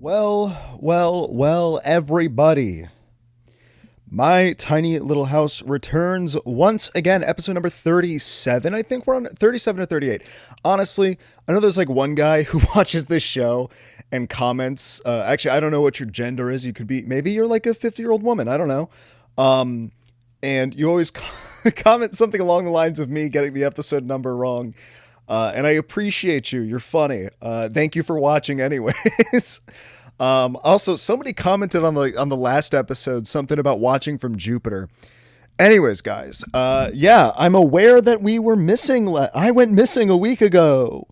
Well, everybody. My tiny little house returns once again, episode number 37. I think we're on 37 or 38. Honestly, I know there's like one guy who watches this show and comments. Actually, I don't know what your gender is. You could be, maybe you're like a 50-year-old woman. I don't know. And you always comment something along the lines of me getting the episode number wrong. And I appreciate you. You're funny. Thank you for watching anyways. Also, somebody commented on the last episode something about watching from Jupiter. Anyways, guys, yeah, I'm aware that we were missing. I went missing a week ago.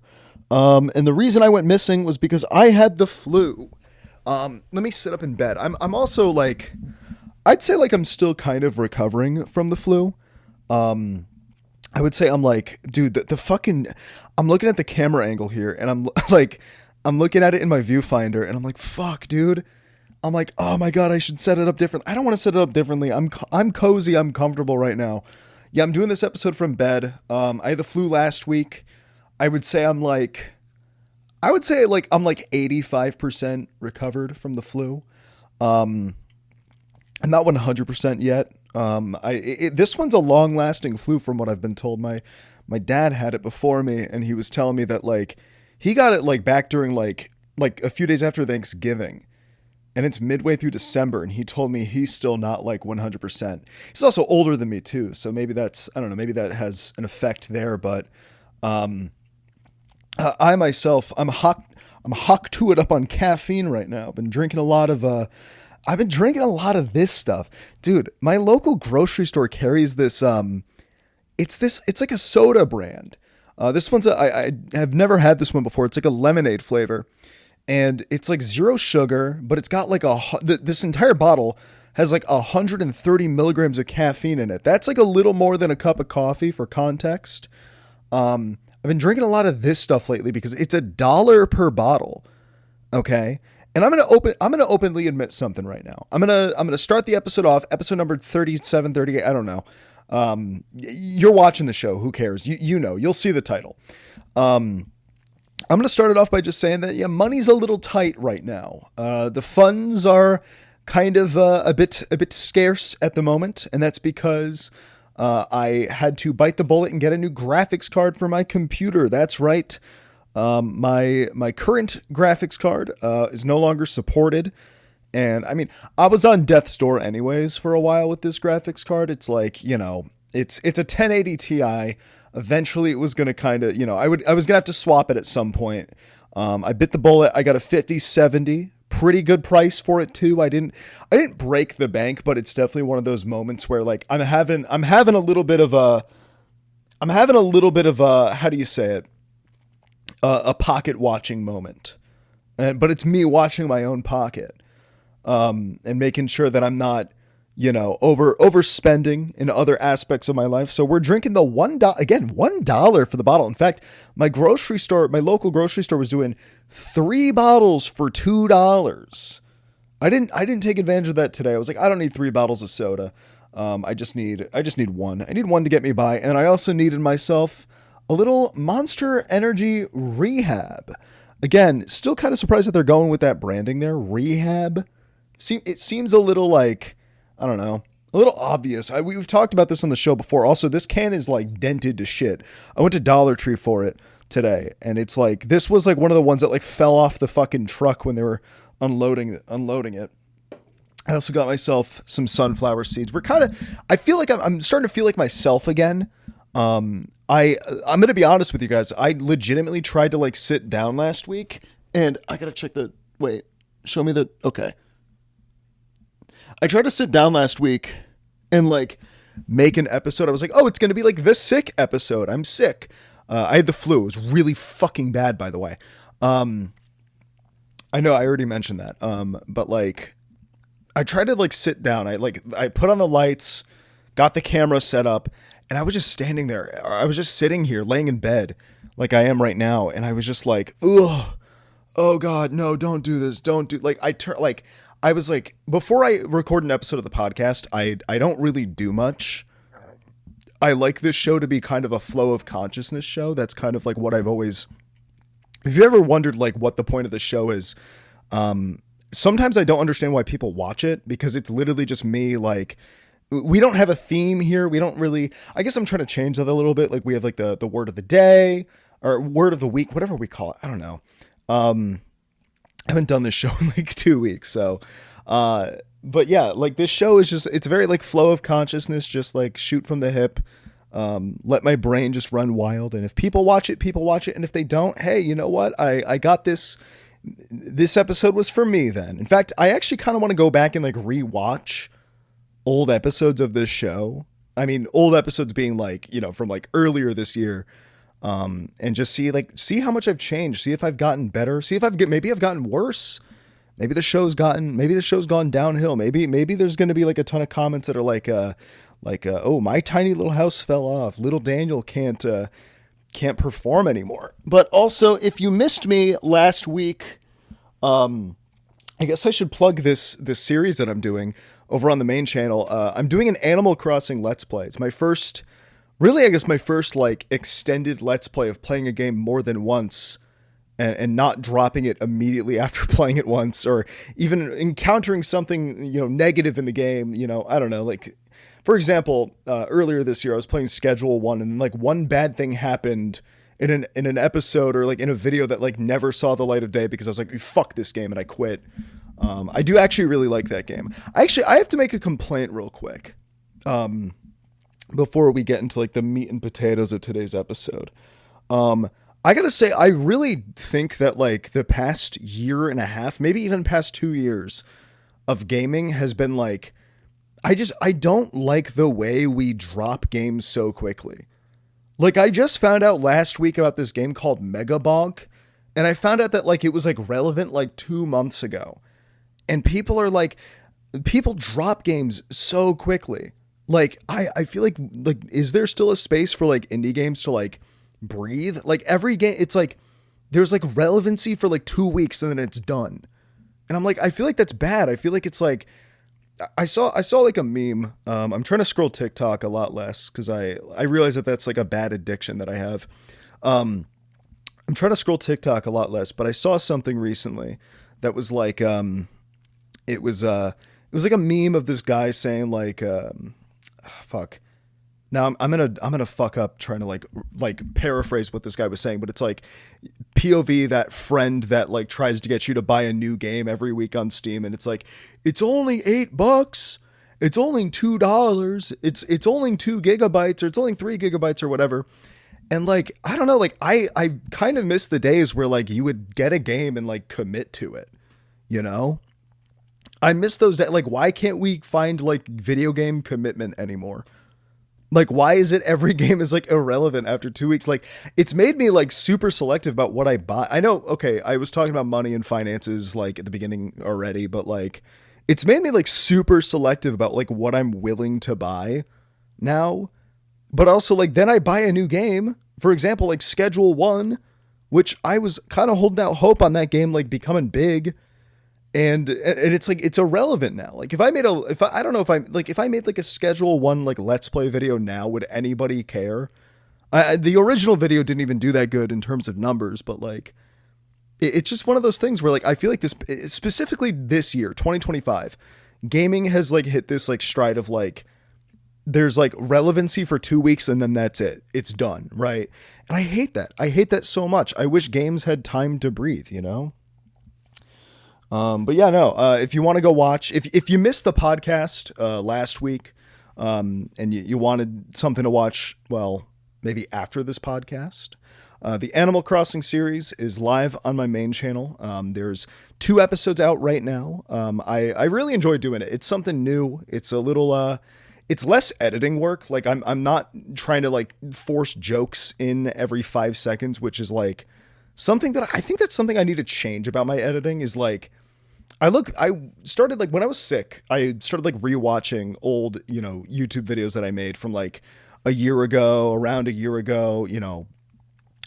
And the reason I went missing was because I had the flu. Let me sit up in bed. I'm also like, I'd say like I'm still kind of recovering from the flu. I would say I'm like, dude, the fucking, I'm looking at the camera angle here and I'm like, I'm looking at it in my viewfinder and I'm like, fuck, dude. I'm like, oh my God, I should set it up different. I don't want to set it up differently. I'm cozy. I'm comfortable right now. Yeah, I'm doing this episode from bed. I had the flu last week. I would say I'm like 85% recovered from the flu. I'm not 100% yet. This one's a long lasting flu from what I've been told. My dad had it before me and he was telling me that like, he got it like back during like a few days after Thanksgiving, and it's midway through December, and he told me he's still not like 100%. He's also older than me too, so maybe that's, I don't know, maybe that has an effect there. But I myself, I'm hocked to it up on caffeine right now. I've been drinking a lot of this stuff, dude. My local grocery store carries this. It's like a soda brand. This one's I have never had this one before. It's like a lemonade flavor, and it's like 0 sugar, but it's got like this entire bottle has like 130 milligrams of caffeine in it. That's like a little more than a cup of coffee for context. I've been drinking a lot of this stuff lately because it's $1 per bottle. Okay. And I'm going to openly admit something right now. I'm going to start the episode off, episode number 37, 38. I don't know. You're watching the show. Who cares? You know, you'll see the title. I'm going to start it off by just saying that, yeah, money's a little tight right now. The funds are kind of, a bit scarce at the moment. And that's because, I had to bite the bullet and get a new graphics card for my computer. That's right. My current graphics card, is no longer supported. And I mean, I was on death's door anyways for a while with this graphics card. It's like, you know, it's a 1080 Ti. Eventually it was going to kind of, you know, I was going to have to swap it at some point. I bit the bullet. I got a 5070, pretty good price for it too. I didn't break the bank, but it's definitely one of those moments where like I'm having a little bit of a, how do you say it? A pocket watching moment. But it's me watching my own pocket. And making sure that I'm not, you know, overspending in other aspects of my life. So we're drinking the $1 for the bottle. In fact, my local grocery store was doing 3 bottles for $2. I didn't take advantage of that today. I was like, I don't need 3 bottles of soda. I just need one. I need one to get me by. And I also needed myself a little Monster Energy Rehab. Again, still kind of surprised that they're going with that branding there, Rehab. It seems a little like, I don't know, a little obvious. We've talked about this on the show before. Also, this can is like dented to shit. I went to Dollar Tree for it today, and it's like, this was like one of the ones that like fell off the fucking truck when they were unloading it. I also got myself some sunflower seeds. I feel like I'm starting to feel like myself again. I'm going to be honest with you guys. I legitimately tried to like sit down last week, and I got to check okay. I tried to sit down last week and like make an episode. I was like, oh, it's going to be like the sick episode. I'm sick. I had the flu. It was really fucking bad, by the way. I know I already mentioned that. But like I tried to like sit down. I put on the lights, got the camera set up, and I was just standing there. I was just sitting here laying in bed like I am right now. And I was just like, ugh, oh God, no, don't do this. Don't do I was like, before I record an episode of the podcast, I don't really do much. I like this show to be kind of a flow of consciousness show. That's kind of like what I've always, if you ever wondered like what the point of the show is, Sometimes I don't understand why people watch it, because it's literally just me. Like, we don't have a theme here. We don't really, I guess I'm trying to change that a little bit. Like, we have like the word of the day or word of the week, whatever we call it. I don't know. I haven't done this show in like 2 weeks. So, but yeah, like this show is just, it's very like flow of consciousness, just like shoot from the hip. Let my brain just run wild. And if people watch it, people watch it. And if they don't, hey, you know what? I got this. This episode was for me then. In fact, I actually kind of want to go back and like rewatch old episodes of this show. I mean, old episodes being like, you know, from like earlier this year. And just see how much I've changed. See if I've gotten better. See if maybe I've gotten worse. Maybe the show's gone downhill. Maybe there's going to be like a ton of comments that are like, oh, my tiny little house fell off. Little Daniel can't perform anymore. But also, if you missed me last week, I guess I should plug this series that I'm doing over on the main channel. I'm doing an Animal Crossing Let's Play. It's my first like extended Let's Play of playing a game more than once and not dropping it immediately after playing it once, or even encountering something, you know, negative in the game. You know, I don't know, like, for example, earlier this year, I was playing Schedule 1 and like one bad thing happened in an episode or like in a video that like never saw the light of day because I was like, fuck this game, and I quit. I do actually really like that game. I have to make a complaint real quick. Before we get into like the meat and potatoes of today's episode. I gotta say, I really think that like the past year and a half, maybe even past 2 years of gaming has been like, I don't like the way we drop games so quickly. Like, I just found out last week about this game called Mega Bonk, and I found out that like it was like relevant like 2 months ago. And people drop games so quickly. Like, I feel like, is there still a space for like indie games to like breathe? Like every game, it's like, there's like relevancy for like 2 weeks and then it's done. And I'm like, I feel like that's bad. I feel like it's like, I saw like a meme. I'm trying to scroll TikTok a lot less because I realize that that's like a bad addiction that I have. I'm trying to scroll TikTok a lot less, but I saw something recently that was like, it was like a meme of this guy saying like, fuck. Now I'm gonna fuck up trying to like paraphrase what this guy was saying, but it's like POV, that friend that like tries to get you to buy a new game every week on Steam, and it's like, it's only $8, it's only $2, it's only 2 gigabytes, or it's only 3 gigabytes or whatever. And like, I don't know, like I kind of miss the days where like you would get a game and like commit to it, you know? I miss those days. Like, why can't we find like video game commitment anymore? Like, why is it every game is like irrelevant after 2 weeks? Like, it's made me like super selective about what I buy. I know, okay, I was talking about money and finances like at the beginning already, but like, it's made me like super selective about like what I'm willing to buy now. But also like, then I buy a new game, for example, like Schedule 1, which I was kind of holding out hope on that game like becoming big. And it's like, it's irrelevant now. Like, if I made like a Schedule 1 like Let's Play video now, would anybody care? The original video didn't even do that good in terms of numbers, but like, it's just one of those things where like, I feel like this, specifically this year, 2025, gaming has like hit this like stride of like, there's like relevancy for 2 weeks and then that's it. It's done, right? And I hate that. I hate that so much. I wish games had time to breathe, you know? But yeah, no, if you want to go watch, if you missed the podcast, last week, and you wanted something to watch, well, maybe after this podcast, the Animal Crossing series is live on my main channel. There's 2 episodes out right now. I really enjoy doing it. It's something new. It's a little, it's less editing work. Like I'm not trying to like force jokes in every 5 seconds, which is like something that I think that's something I need to change about my editing is like, I started like when I was sick, I started like rewatching old, you know, YouTube videos that I made from like around a year ago, you know,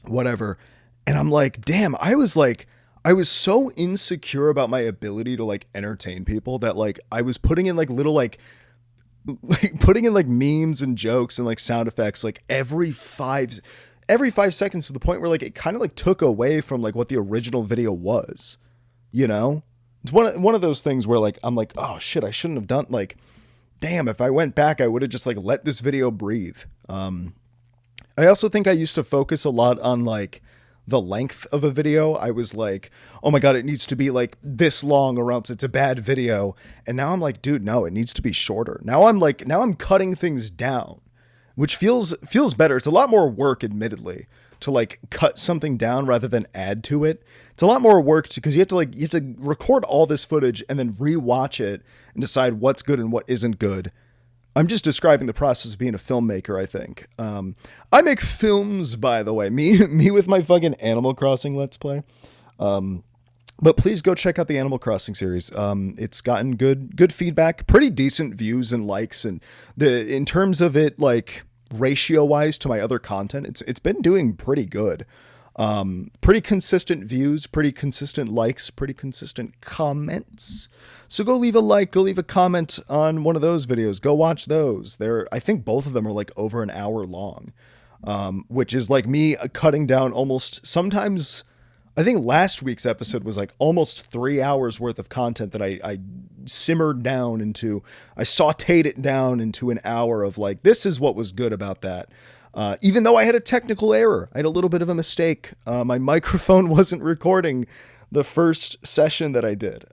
whatever. And I'm like, damn, I was so insecure about my ability to like entertain people that like I was putting in like little like putting in like memes and jokes and like sound effects like every 5 seconds, to the point where like it kind of like took away from like what the original video was, you know? It's one of those things where like I'm like, oh shit, I shouldn't have done like, damn, if I went back, I would have just like let this video breathe. I also think I used to focus a lot on like the length of a video. I was like, oh my God, it needs to be like this long or else it's a bad video. And now I'm like, dude, no, it needs to be shorter. Now I'm cutting things down, which feels better. It's a lot more work, admittedly, to like cut something down rather than add to it. It's a lot more work because you have to record all this footage and then rewatch it and decide what's good and what isn't good. I'm just describing the process of being a filmmaker, I think. I make films, by the way. Me with my fucking Animal Crossing Let's Play. But please go check out the Animal Crossing series. It's gotten good feedback, pretty decent views and likes, and in terms of it, like ratio wise to my other content, it's been doing pretty good. Pretty consistent views, pretty consistent likes, pretty consistent comments. So go leave a like, go leave a comment on one of those videos. Go watch those. I think both of them are like over an hour long, which is like me cutting down almost sometimes. I think last week's episode was like almost 3 hours worth of content that I simmered down into. I sauteed it down into an hour of like, this is what was good about that. Even though I had a technical error, I had a little bit of a mistake. My microphone wasn't recording the first session that I did.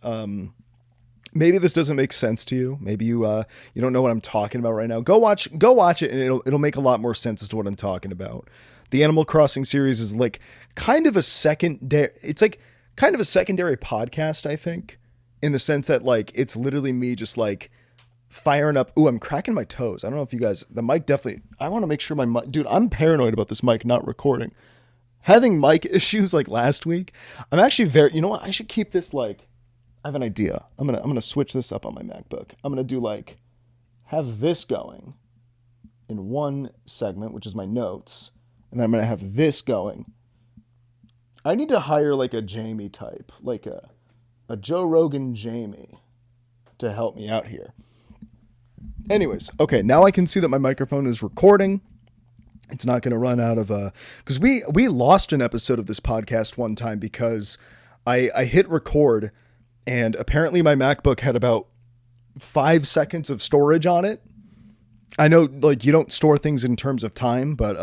Maybe this doesn't make sense to you. Maybe you don't know what I'm talking about right now. Go watch it, and it'll make a lot more sense as to what I'm talking about. The Animal Crossing series is like kind of a secondary. It's like kind of a secondary podcast, I think, in the sense that like it's literally me just like firing up. Ooh, I'm cracking my toes. I don't know if you guys, the mic definitely, I want to make sure my mic, dude, I'm paranoid about this mic not recording. Having mic issues like last week, I'm actually you know what? I should keep this like, I have an idea. I'm going to switch this up on my MacBook. I'm going to do like, have this going in one segment, which is my notes. And then I'm going to have this going. I need to hire like a Jamie type, like a Joe Rogan Jamie to help me out here. Anyways, okay, now I can see that my microphone is recording. It's not going to run out of because we lost an episode of this podcast one time because I hit record and apparently my MacBook had about 5 seconds of storage on it. I know like you don't store things in terms of time, but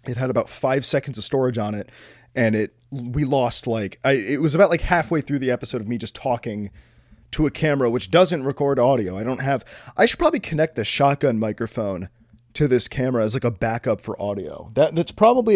it had about 5 seconds of storage on it, and we lost like it was about like halfway through the episode of me just talking to a camera which doesn't record audio. I should probably connect the shotgun microphone to this camera as like a backup for audio. That's probably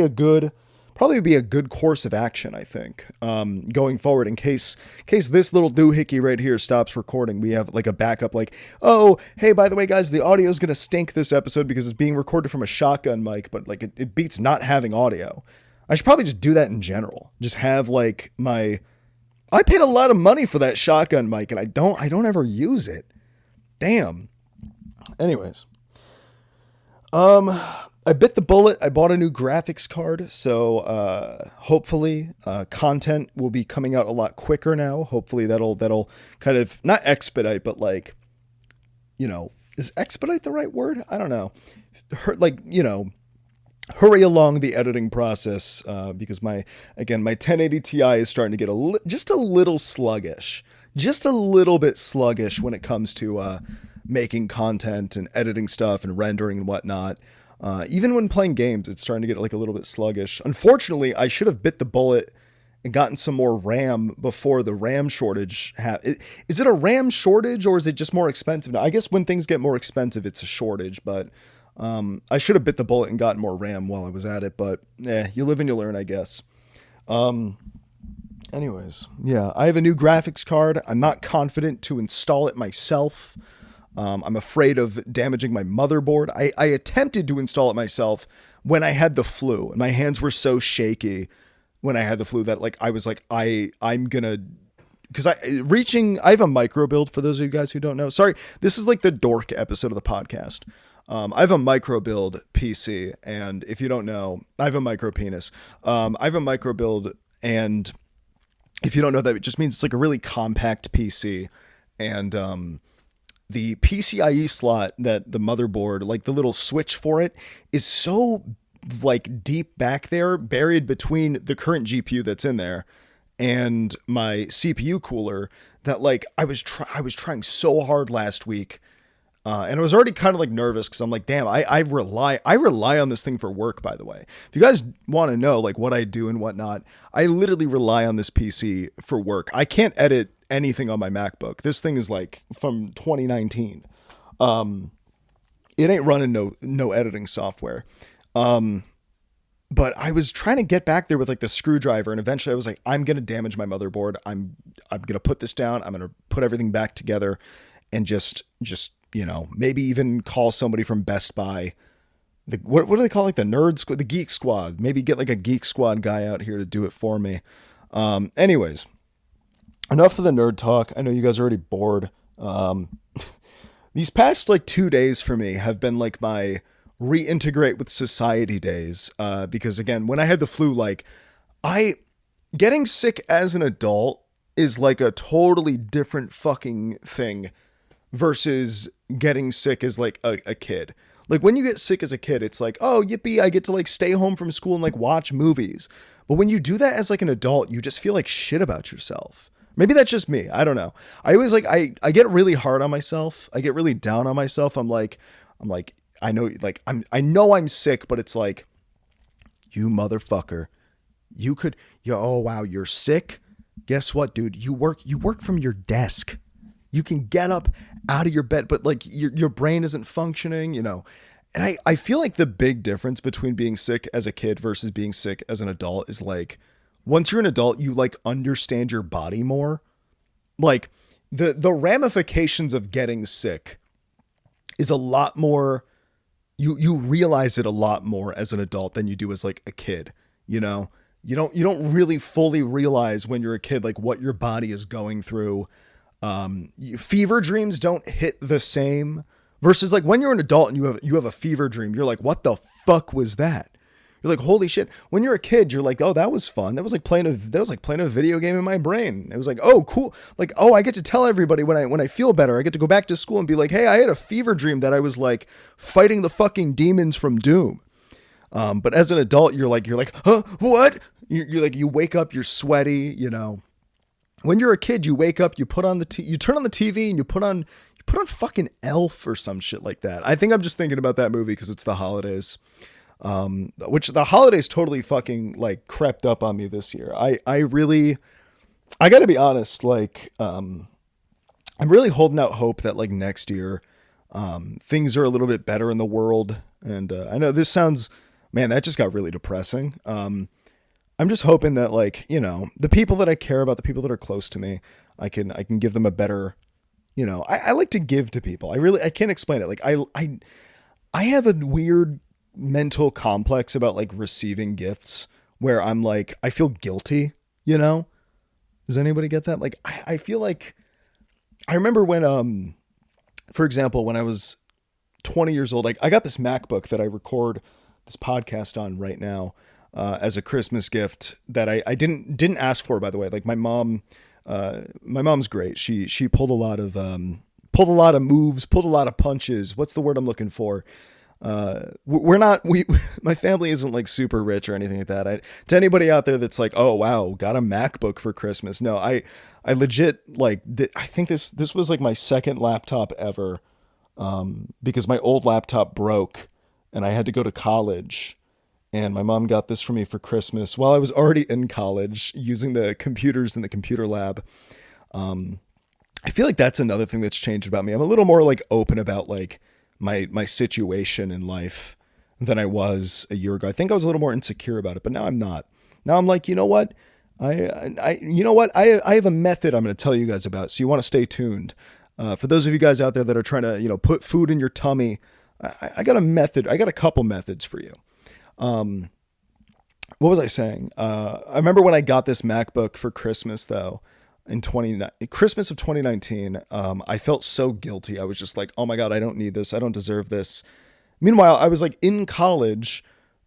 be a good course of action, I think, going forward in case this little doohickey right here stops recording. We have like a backup like, oh, hey, by the way, guys, the audio is going to stink this episode because it's being recorded from a shotgun mic, but like it beats not having audio. I should probably just do that in general. Just have like I paid a lot of money for that shotgun mic and I don't ever use it. Damn. Anyways. I bit the bullet. I bought a new graphics card. So, hopefully, content will be coming out a lot quicker now. Hopefully that'll kind of not expedite, but like, you know, is expedite the right word? I don't know. Hurry along the editing process, because my 1080 Ti is starting to get just a little sluggish, just a little bit sluggish when it comes to, making content and editing stuff and rendering and whatnot. Even when playing games, it's starting to get like a little bit sluggish. Unfortunately, I should have bit the bullet and gotten some more RAM before the RAM shortage. Is it a RAM shortage or is it just more expensive now? I guess when things get more expensive, it's a shortage, but I should have bit the bullet and gotten more RAM while I was at it, but you live and you learn, I guess. Anyways, yeah, I have a new graphics card. I'm not confident to install it myself. I'm afraid of damaging my motherboard. I attempted to install it myself when I had the flu, and my hands were so shaky when I had the flu that like I was like I'm gonna, because I have a micro build for those of you guys who don't know. Sorry, this is like the dork episode of the podcast. I have a micro build PC, and if you don't know, I have a micro penis. I have a micro build, and if you don't know that, it just means it's like a really compact PC, and the PCIe slot that the motherboard, like the little switch for it, is so like deep back there, buried between the current GPU that's in there and my CPU cooler that like I was trying so hard last week. And I was already kind of like nervous because I'm like, damn, I rely on this thing for work, by the way. If you guys want to know like what I do and whatnot, I literally rely on this PC for work. I can't edit anything on my MacBook. This thing is like from 2019. It ain't running no editing software. But I was trying to get back there with like the screwdriver, and eventually I was like, I'm gonna damage my motherboard. I'm gonna put this down. I'm gonna put everything back together, and just maybe even call somebody from Best Buy. What do they call like the nerd squad, the geek squad? Maybe get like a geek squad guy out here to do it for me. Anyways, enough of the nerd talk. I know you guys are already bored. These past like 2 days for me have been like my reintegrate with society days. Because again, when I had the flu, like getting sick as an adult is like a totally different fucking thing versus getting sick as like a kid. Like when you get sick as a kid, it's like, oh, yippee, I get to like stay home from school and like watch movies. But when you do that as like an adult, you just feel like shit about yourself. Maybe that's just me. I don't know. I always like, I get really hard on myself. I get really down on myself. I'm like, I know, like, I know I'm sick, but it's like, you motherfucker, oh wow, you're sick. Guess what, dude? You work from your desk. You can get up out of your bed, but like your brain isn't functioning, And I feel like the big difference between being sick as a kid versus being sick as an adult is like, once you're an adult, you like understand your body more. Like the ramifications of getting sick is a lot more, you realize it a lot more as an adult than you do as like a kid, You don't really fully realize when you're a kid, like what your body is going through. Fever dreams don't hit the same versus like when you're an adult and you have a fever dream, you're like, what the fuck was that? You're like, holy shit. When you're a kid, you're like, oh, that was fun. That was like playing a video game in my brain. It was like, oh, cool. Like, oh, I get to tell everybody when I feel better. I get to go back to school and be like, hey, I had a fever dream that I was like fighting the fucking demons from Doom. But as an adult, you're like, huh, what? You're like, you wake up, you're sweaty, When you're a kid, you wake up, you turn on the TV and you put on fucking Elf or some shit like that. I think I'm just thinking about that movie because it's the holidays. Which the holidays totally fucking like crept up on me this year. I gotta be honest, like, I'm really holding out hope that like next year, things are a little bit better in the world. And, I know this sounds, man, that just got really depressing. I'm just hoping that like, the people that I care about, the people that are close to me, I can give them a better, I like to give to people. I can't explain it. Like I have a weird mental complex about like receiving gifts where I'm like, I feel guilty, Does anybody get that? Like, I feel like, I remember when, for example, when I was 20 years old, I got this MacBook that I record this podcast on right now, as a Christmas gift that I didn't ask for, by the way. Like my mom's great. She pulled a lot of moves, pulled a lot of punches. What's the word I'm looking for? My family isn't like super rich or anything like that. To anybody out there that's like, oh wow, got a MacBook for Christmas. No, I legit like, I think this was like my second laptop ever. Because my old laptop broke and I had to go to college, and my mom got this for me for Christmas while I was already in college using the computers in the computer lab. I feel like that's another thing that's changed about me. I'm a little more like open about like my situation in life than I was a year ago. I think I was a little more insecure about it, but now I'm not. Now I'm like, you know what? I have a method I'm going to tell you guys about. So you want to stay tuned. For those of you guys out there that are trying to, put food in your tummy, I got a method. I got a couple methods for you. What was I saying? I remember when I got this MacBook for Christmas though, in Christmas of 2019, I felt so guilty. I was just like, oh my God, I don't need this. I don't deserve this. Meanwhile, I was like in college,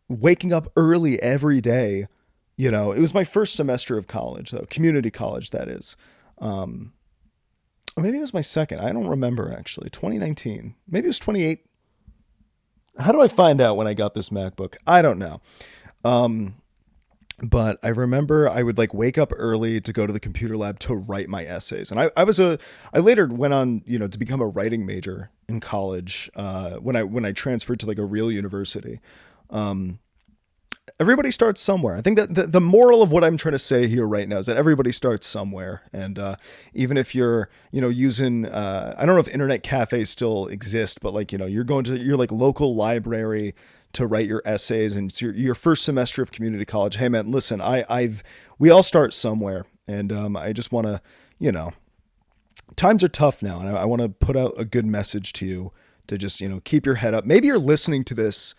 waking up early every day. It was my first semester of college though, community college, that is. Or maybe it was my second. I don't remember actually. 2019. Maybe it was 28. How do I find out when I got this MacBook? I don't know. But I remember I would like wake up early to go to the computer lab to write my essays. And I later went on, to become a writing major in college, when I transferred to like a real university. Um, Everybody starts somewhere. I think that the moral of what I'm trying to say here right now is that everybody starts somewhere. And even if you're, using, I don't know if internet cafes still exist, but like, you're going to your like local library to write your essays, and it's your first semester of community college. Hey man, listen, we all start somewhere. And I just want to, you know, times are tough now. And I want to put out a good message to you to just, keep your head up. Maybe you're listening to this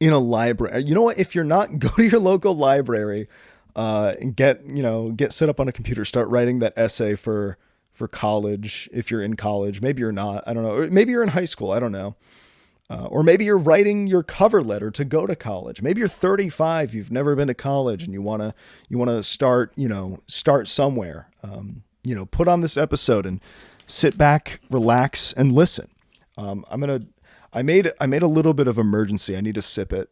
in a library. You know what? If you're not, go to your local library, and get set up on a computer, start writing that essay for college. If you're in college, maybe you're not, I don't know. Or maybe you're in high school. I don't know. Or maybe you're writing your cover letter to go to college. Maybe you're 35, you've never been to college, and you want to start somewhere. Put on this episode and sit back, relax, and listen. I made a little bit of emergency. I need to sip it.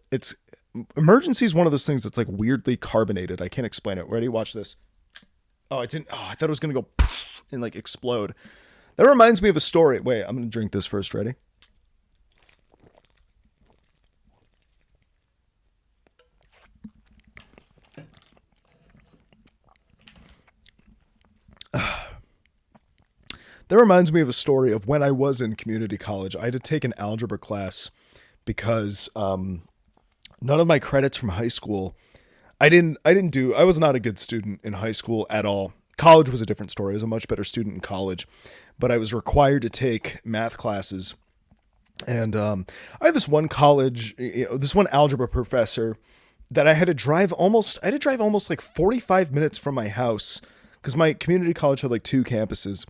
Emergency is one of those things that's like weirdly carbonated. I can't explain it. Ready? Watch this. Oh, I didn't. Oh, I thought it was gonna go and like explode. That reminds me of a story. Wait, I'm gonna drink this first. Ready? That reminds me of a story of when I was in community college. I had to take an algebra class because none of my credits from high school. I was not a good student in high school at all. College was a different story. I was a much better student in college, but I was required to take math classes. And I had this one this one algebra professor that I had to drive almost like 45 minutes from my house, because my community college had like two campuses.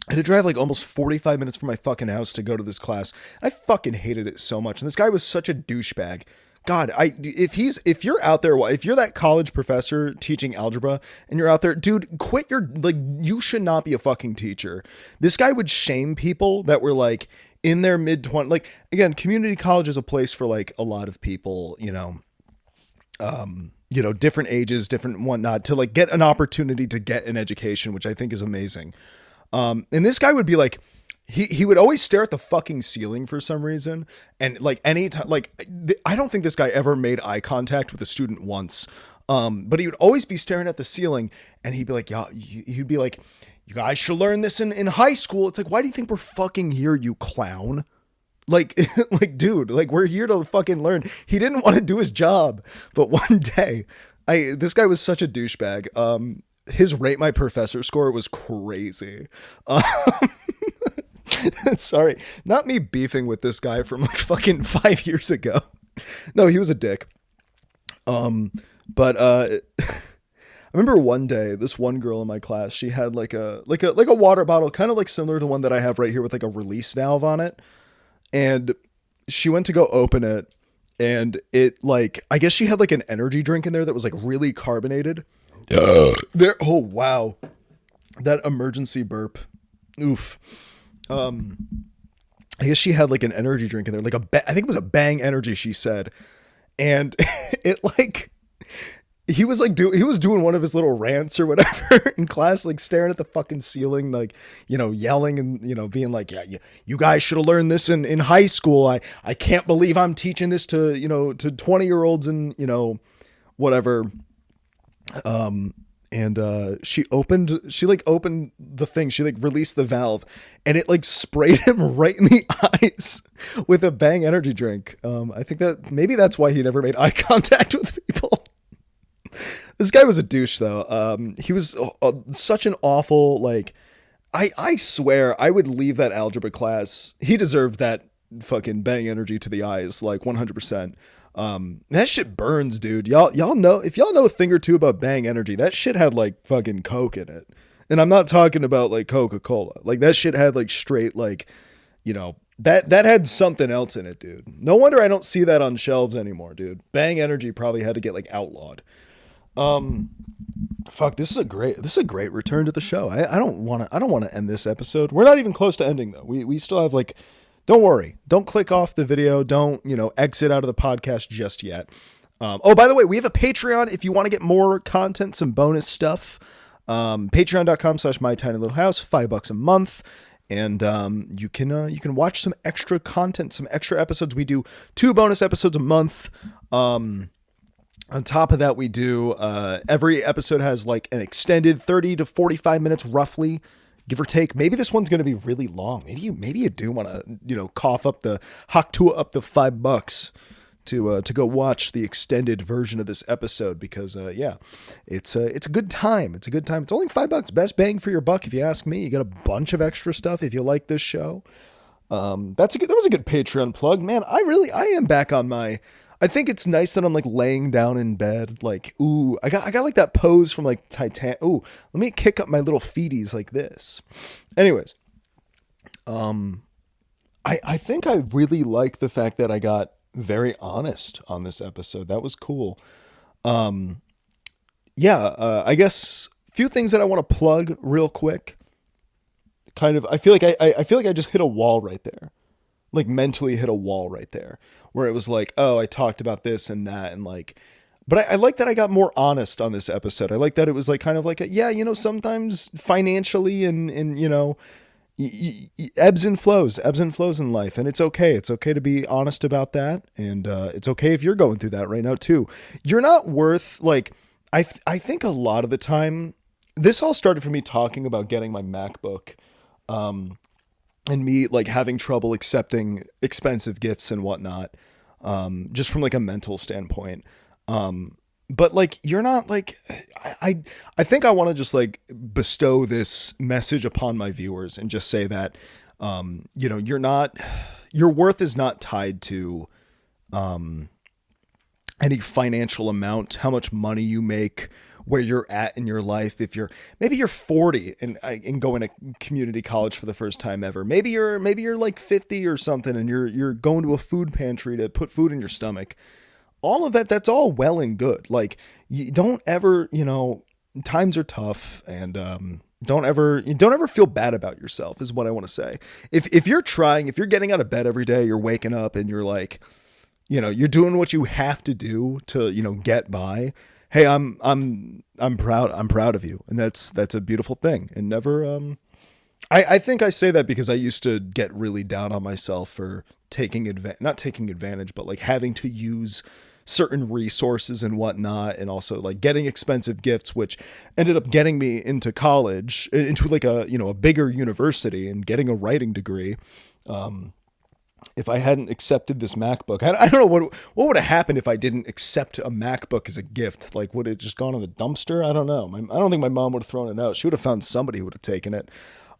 I had to drive like almost 45 minutes from my fucking house to go to this class. I fucking hated it so much. And this guy was such a douchebag. God, if you're out there, if you're that college professor teaching algebra and you're out there, dude, you should not be a fucking teacher. This guy would shame people that were like in their mid-20s. Like, again, community college is a place for like a lot of people, different ages, different whatnot, to like get an opportunity to get an education, which I think is amazing. And this guy would be like, he would always stare at the fucking ceiling for some reason. And like any time, I don't think this guy ever made eye contact with a student once. But he would always be staring at the ceiling, and he'd be like, yeah, he'd be like, you guys should learn this in high school. It's like, why do you think we're fucking here, you clown? Like, dude, like we're here to fucking learn. He didn't want to do his job. But one day this guy was such a douchebag. His rate my professor score was crazy. Sorry, not me beefing with this guy from like fucking 5 years ago. No, he was a dick. But I remember one day, this one girl in my class, she had like a water bottle, kind of like similar to one that I have right here with like a release valve on it. And she went to go open it, and it like, I guess she had like an energy drink in there that was like really carbonated. Oh wow, that emergency burp. Oof. I guess she had like an energy drink in there, like I think it was a Bang Energy, she said. And it like, he was doing one of his little rants or whatever in class, like staring at the fucking ceiling, like, yelling and, being like, yeah, you guys should have learned this in high school. I can't believe I'm teaching this to 20-year-olds and, whatever. And she opened the thing. She like released the valve, and it like sprayed him right in the eyes with a Bang Energy drink. I think that maybe that's why he never made eye contact with people. This guy was a douche though. He was such an awful, like, I swear I would leave that algebra class. He deserved that fucking Bang Energy to the eyes, like 100%. That shit burns, dude. Y'all know, if y'all know a thing or two about Bang Energy, that shit had like fucking Coke in it. And I'm not talking about like Coca-Cola. Like that shit had like straight, like, that had something else in it, dude. No wonder I don't see that on shelves anymore, dude. Bang Energy probably had to get like outlawed. Fuck, this is a great return to the show. I don't want to end this episode. We're not even close to ending though. We still have like, don't worry. Don't click off the video. Don't, exit out of the podcast just yet. Oh, by the way, we have a Patreon if you want to get more content, some bonus stuff. Patreon.com/my tiny little house, $5 a month. And you can watch some extra content, some extra episodes. We do 2 bonus episodes a month. On top of that, we do every episode has like an extended 30 to 45 minutes roughly, give or take. Maybe this one's going to be really long. Maybe you do want to cough up the $5 to go watch the extended version of this episode because it's a good time. It's a good time. It's only $5, best bang for your buck if you ask me. You got a bunch of extra stuff if you like this show. That was a good Patreon plug, man. I am back on my. I think it's nice that I'm like laying down in bed, like, ooh, I got like that pose from like Titanic. Ooh, let me kick up my little feeties like this. Anyways, I think I really like the fact that I got very honest on this episode. That was cool. I guess a few things that I want to plug real quick. Kind of, I feel like I just hit a wall right there. Like mentally hit a wall right there where it was like, oh, I talked about this and that. And like, but I like that I got more honest on this episode. I like that it was like, kind of like, sometimes financially and ebbs and flows in life. And it's okay. It's okay to be honest about that. And it's okay if you're going through that right now too. You're not worth like, I think a lot of the time, this all started for me talking about getting my MacBook, and me like having trouble accepting expensive gifts and whatnot, just from like a mental standpoint. But like, you're not like, I think I want to just like bestow this message upon my viewers and just say that, your worth is not tied to, any financial amount, how much money you make, where you're at in your life. If maybe you're 40 and going to community college for the first time ever, maybe you're like 50 or something and you're going to a food pantry to put food in your stomach. All of that's all well and good. Like, you don't ever, times are tough, and don't ever feel bad about yourself is what I want to say. If you're getting out of bed every day, you're waking up and you're like, you're doing what you have to do to, get by. Hey, I'm proud of you. And that's a beautiful thing. And never, I think I say that because I used to get really down on myself for not taking advantage, but like having to use certain resources and whatnot. And also like getting expensive gifts, which ended up getting me into college, into like a bigger university and getting a writing degree. If I hadn't accepted this MacBook, I don't know what would have happened if I didn't accept a MacBook as a gift. Like, would it just gone in the dumpster? I don't know. I don't think my mom would have thrown it out. She would have found somebody who would have taken it.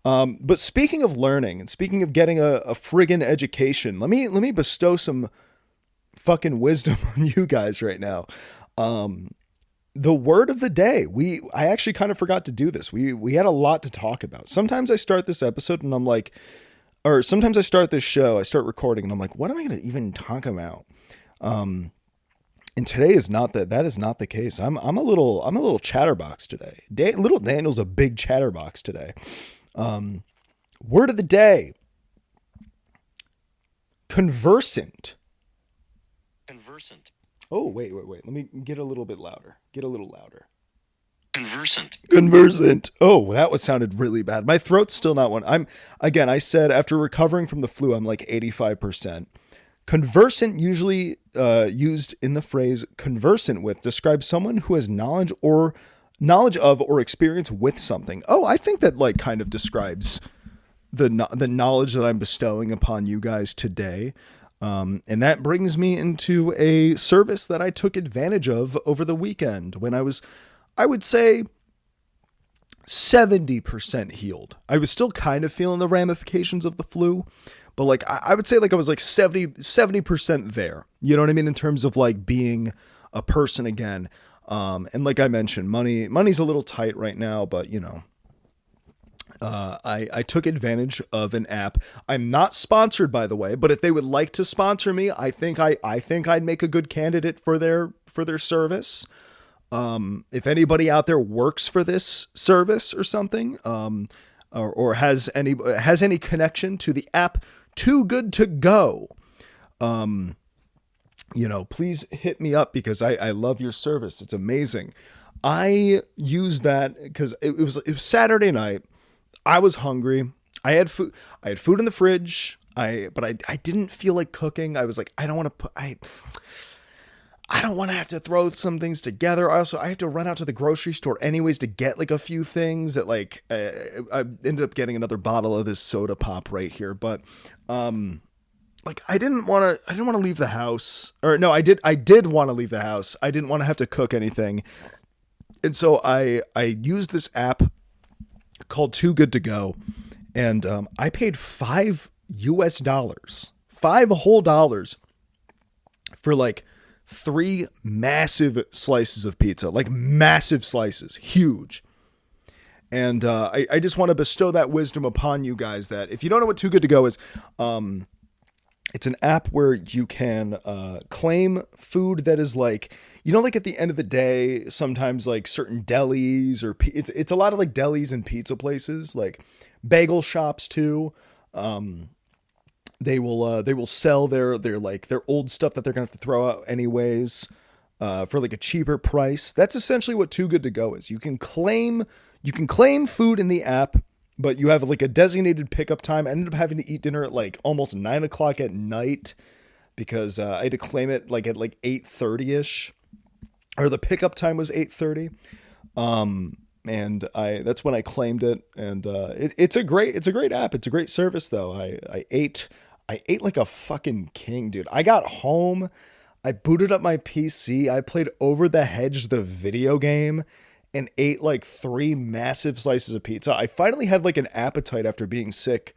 But speaking of learning and speaking of getting a friggin' education, let me bestow some fucking wisdom on you guys right now. The word of the day. I actually kind of forgot to do this. We had a lot to talk about. Sometimes I start this episode and I'm like, or sometimes I start this show, I start recording and I'm like, what am I going to even talk about? And today is not that is not the case. I'm a little chatterbox today. Little Daniel's a big chatterbox today. Word of the day. Conversant. Oh, wait. Let me get a little bit louder. Conversant. Oh, that sounded really bad. My throat's still not one. I said after recovering from the flu, I'm like 85%. Conversant, usually used in the phrase conversant with, describes someone who has knowledge of or experience with something. Oh, I think that like kind of describes the knowledge that I'm bestowing upon you guys today. And that brings me into a service that I took advantage of over the weekend when I would say 70% healed. I was still kind of feeling the ramifications of the flu, but like, I would say like I was like 70% there. You know what I mean? In terms of like being a person again. And like I mentioned, money's a little tight right now, but I took advantage of an app. I'm not sponsored, by the way, but if they would like to sponsor me, I think I'd make a good candidate for their service. If anybody out there works for this service or something, or has any connection to the app Too Good to Go, please hit me up because I love your service. It's amazing. I use that because it was Saturday night. I was hungry. I had food. I had food in the fridge. But I didn't feel like cooking. I was like, I don't want to I don't want to have to throw some things together. I have to run out to the grocery store anyways to get like a few things that like I ended up getting another bottle of this soda pop right here, but like I didn't want to leave the house. Or no, I did want to leave the house. I didn't want to have to cook anything. And so I used this app called Too Good to Go, and I paid $5, $5 whole, for like 3 massive slices of pizza, like massive slices, huge. And I just want to bestow that wisdom upon you guys that if you don't know what Too Good to Go is, it's an app where you can claim food that is like, like at the end of the day, sometimes like certain delis or it's a lot of like delis and pizza places, like bagel shops too. They will sell their old stuff that they're gonna have to throw out anyways, for like a cheaper price. That's essentially what Too Good to Go is. You can claim food in the app, but you have like a designated pickup time. I ended up having to eat dinner at like almost 9 o'clock at night because I had to claim it like at like 8:30 ish, or the pickup time was 8:30. And that's when I claimed it. And it's a great app. It's a great service though. I ate like a fucking king, dude. I got home, I booted up my PC, I played Over the Hedge, the video game, and ate like 3 massive slices of pizza. I finally had like an appetite after being sick.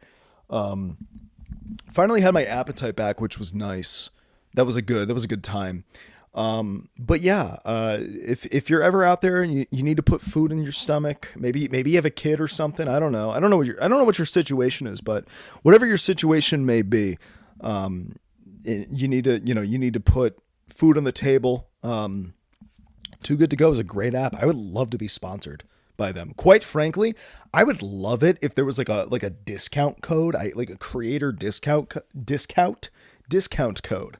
Finally had my appetite back, which was nice. That was a good time. But yeah, if you're ever out there and you need to put food in your stomach, maybe you have a kid or something. I don't know. I don't know what your situation is, but whatever your situation may be, you need to put food on the table. Too Good to Go is a great app. I would love to be sponsored by them. Quite frankly, I would love it if there was like a discount code, like a creator discount code.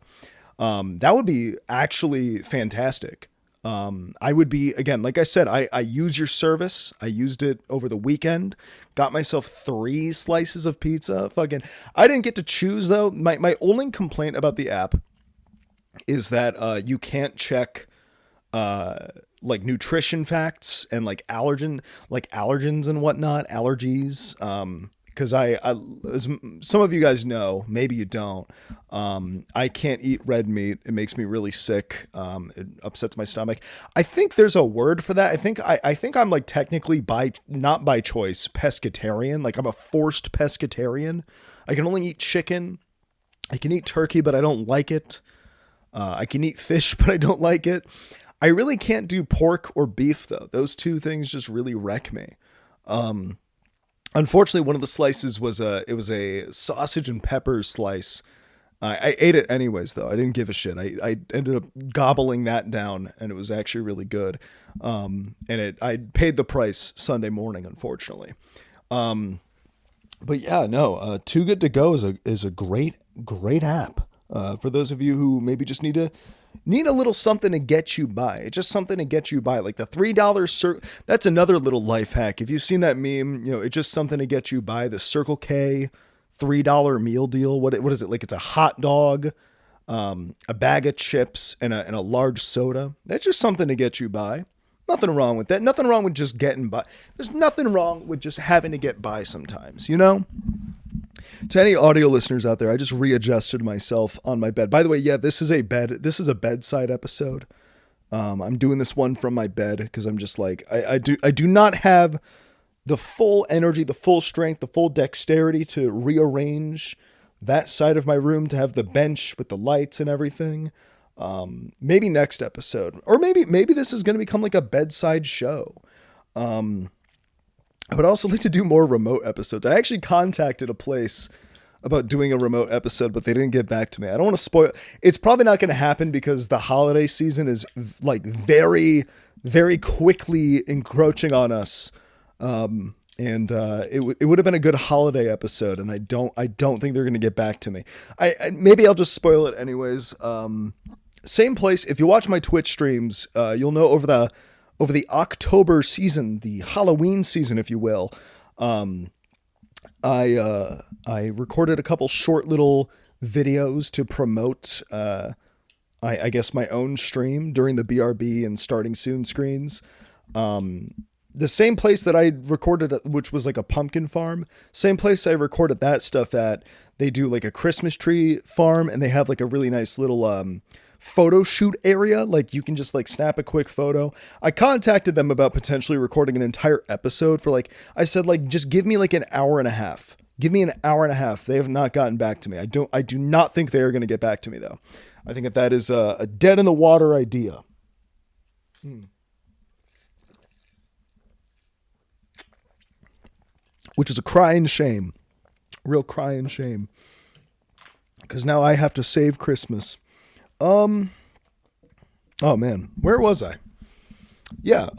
That would be actually fantastic. I would be, again, like I said, I use your service. I used it over the weekend, got myself 3 slices of pizza. Fucking, I didn't get to choose though. My only complaint about the app is that, you can't check, like nutrition facts and like allergens and whatnot, allergies. Because as some of you guys know, maybe you don't, I can't eat red meat. It makes me really sick. It upsets my stomach. I think there's a word for that. I think I'm like technically not by choice, pescatarian. Like I'm a forced pescatarian. I can only eat chicken. I can eat turkey, but I don't like it. I can eat fish, but I don't like it. I really can't do pork or beef though. Those 2 things just really wreck me. Unfortunately, one of the slices was a sausage and peppers slice. I ate it anyways, though. I didn't give a shit. I ended up gobbling that down, and it was actually really good. And I paid the price Sunday morning, unfortunately. But yeah, no. Too Good to Go is a great app. For those of you who maybe just need a little something to get you by. It's just something to get you by. Like the $3 that's another little life hack. If you've seen that meme, it's just something to get you by. The Circle K $3 meal deal. What is it? Like it's a hot dog, a bag of chips, and a large soda. That's just something to get you by. Nothing wrong with that. Nothing wrong with just getting by. There's nothing wrong with just having to get by sometimes, To any audio listeners out there, I just readjusted myself on my bed. By the way, yeah, this is a bedside episode. I'm doing this one from my bed because I'm just like, I do not have the full energy, the full strength, the full dexterity to rearrange that side of my room to have the bench with the lights and everything. Maybe next episode, or maybe this is going to become like a bedside show. I would also like to do more remote episodes. I actually contacted a place about doing a remote episode, but they didn't get back to me. I don't want to spoil. It's probably not going to happen because the holiday season is like very, very quickly encroaching on us. It would have been a good holiday episode, and I don't think they're going to get back to me. Maybe I'll just spoil it anyways. Same place. If you watch my Twitch streams, you'll know over the October season, the Halloween season, if you will. Um, I recorded a couple short little videos to promote I guess my own stream during the BRB and starting soon screens. Um, the same place that I recorded, which was like a pumpkin farm, same place I recorded that stuff at. They do like a Christmas tree farm, and they have like a really nice little photo shoot area. Like you can just like snap a quick photo. I contacted them about potentially recording an entire episode for like, I said like, just give me like an hour and a half. Give me an hour and a half. They have not gotten back to me. I do not think they are going to get back to me though. I think that is a dead in the water idea. Which is a crying shame. Real crying shame. Because now I have to save Christmas. Um, oh man, where was I? Yeah,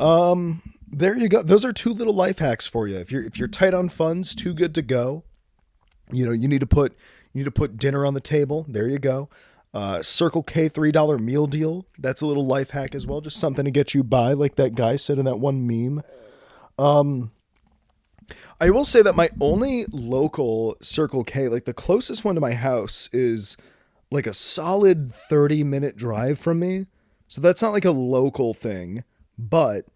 there you go. Those are two little life hacks for you. If you're tight on funds, too good to go. You know, you need to put dinner on the table. There you go. Circle K $3 meal deal. That's a little life hack as well. Just something to get you by, like that guy said in that one meme. Um, I will say that my only local Circle K, like the closest one to my house, is like a solid 30-minute drive from me. So that's not like a local thing. But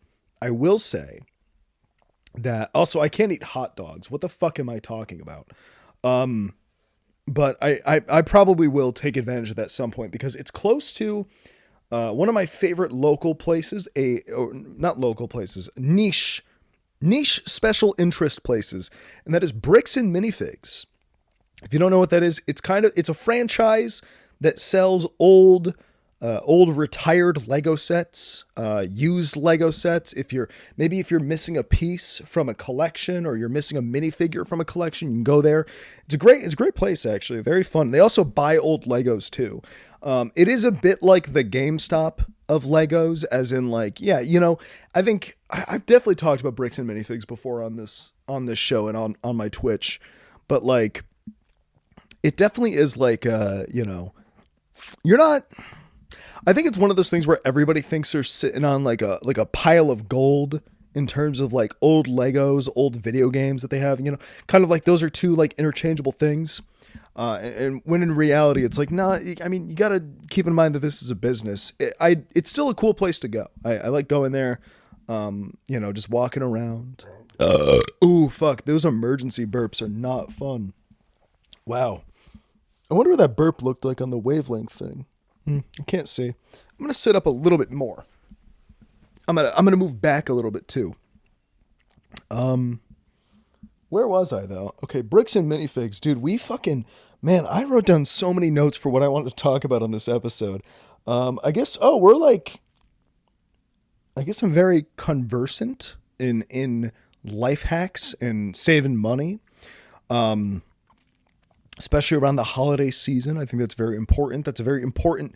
I will say that also I can't eat hot dogs. What the fuck am I talking about? Um, but I probably will take advantage of that at some point because it's close to one of my favorite local places, or not local places, niche special interest places, and that is Bricks and Minifigs. If you don't know what that is, it's a franchise that sells old retired Lego sets, used Lego sets. If you're missing a piece from a collection or you're missing a minifigure from a collection, you can go there. It's a great place actually, very fun. They also buy old Legos too. It is a bit like the GameStop of Legos, as in like, yeah, I think I've definitely talked about Bricks and Minifigs before on this show and on my Twitch, but like it definitely is like you're not. I think it's one of those things where everybody thinks they're sitting on like a pile of gold in terms of like old Legos, old video games that they have, kind of like those are two like interchangeable things. And when in reality, it's like, nah, I mean, you got to keep in mind that this is a business. It's still a cool place to go. I like going there, just walking around. Ooh, fuck. Those emergency burps are not fun. Wow. I wonder what that burp looked like on the wavelength thing. I can't see. I'm going to sit up a little bit more. I'm gonna move back a little bit too. Where was I though? Okay, Bricks and Minifigs, dude. Man, I wrote down so many notes for what I wanted to talk about on this episode. I guess. Oh, I guess I'm very conversant in life hacks and saving money. Um, Especially around the holiday season. I think that's very important. That's a very important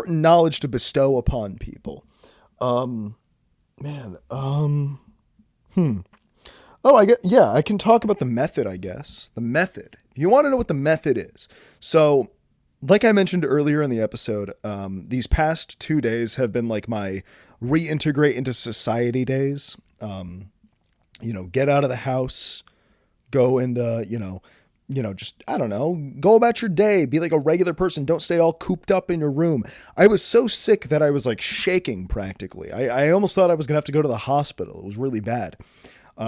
knowledge to bestow upon people. Um, man. Oh, I can talk about the method, I guess. The method. If you want to know what the method is. So, like I mentioned earlier in the episode, these past 2 days have been like my reintegrate into society days. Get out of the house, go and, just, I don't know, go about your day, be like a regular person. Don't stay all cooped up in your room. I was so sick that I was like shaking practically. I almost thought I was going to have to go to the hospital. It was really bad.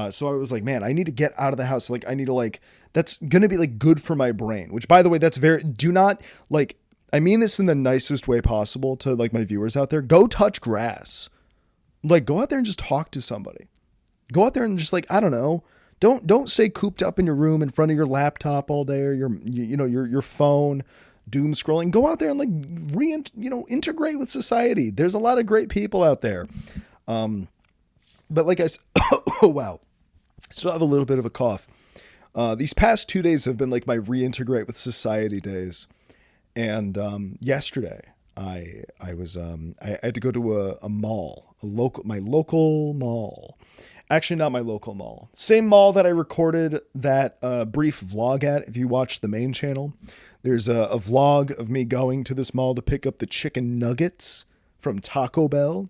So I was like, man, I need to get out of the house. Like, I need to that's going to be like good for my brain, which by the way, do not like, I mean this in the nicest way possible to like my viewers out there. Go touch grass. Like, go out there and just talk to somebody. Go out there and just like, I don't know. Don't stay cooped up in your room in front of your laptop all day or your phone, doom scrolling. Go out there and like integrate with society. There's a lot of great people out there. But like I said, oh wow, still have a little bit of a cough. These past 2 days have been like my reintegrate with society days, and yesterday I had to go to a mall, my local mall, Actually, not my local mall. Same mall that I recorded that brief vlog at. If you watch the main channel, there's a vlog of me going to this mall to pick up the chicken nuggets from Taco Bell.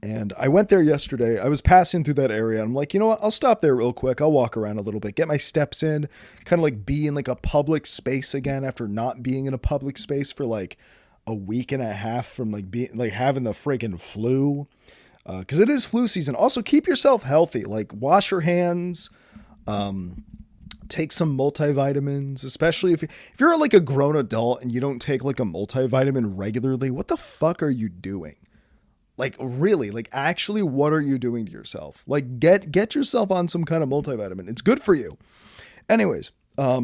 And I went there yesterday. I was passing through that area. And I'm like, you know what? I'll stop there real quick. I'll walk around a little bit, get my steps in, kind of like be in like a public space again after not being in a public space for like a week and a half from like being like having the freaking flu. Because it is flu season. Also, keep yourself healthy. Like, wash your hands. Take some multivitamins, especially if you're like a grown adult and you don't take like a multivitamin regularly. What the fuck are you doing? Like, really, like, actually, what are you doing to yourself? Like, get yourself on some kind of multivitamin. It's good for you. Anyways, I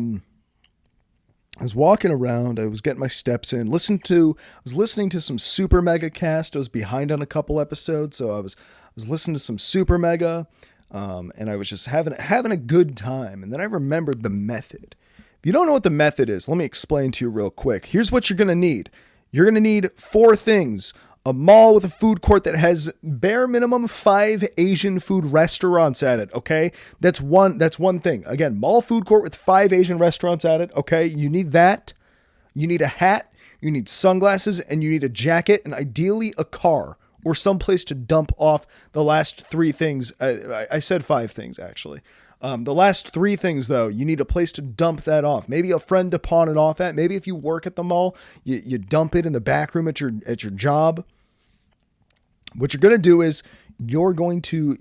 was walking around. I was getting my steps in. I was listening to some Super Mega Cast. I was behind on a couple episodes, so I was listening to some Super Mega, and I was just having a good time. And then I remembered the method. If you don't know what the method is, let me explain to you real quick. Here's what you're gonna need. You're gonna need 4 things. A mall with a food court that has bare minimum 5 Asian food restaurants at it, okay? That's one thing. Again, mall food court with 5 Asian restaurants at it, okay? You need that. You need a hat, you need sunglasses, and you need a jacket, and ideally a car or someplace to dump off the last 3 things. I said 5 things, actually. The last 3 things, though, you need a place to dump that off. Maybe a friend to pawn it off at. Maybe if you work at the mall, you dump it in the back room at your job. What you're going to do is you're going to,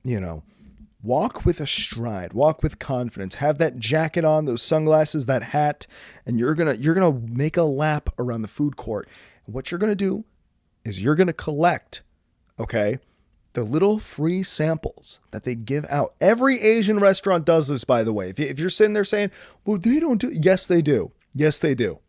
you know, walk with a stride, walk with confidence, have that jacket on, those sunglasses, that hat, and you're going to make a lap around the food court. And what you're going to do is you're going to collect, okay, the little free samples that they give out. Every Asian restaurant does this, by the way. If you're sitting there saying, well, they don't do, yes, they do. Yes, they do.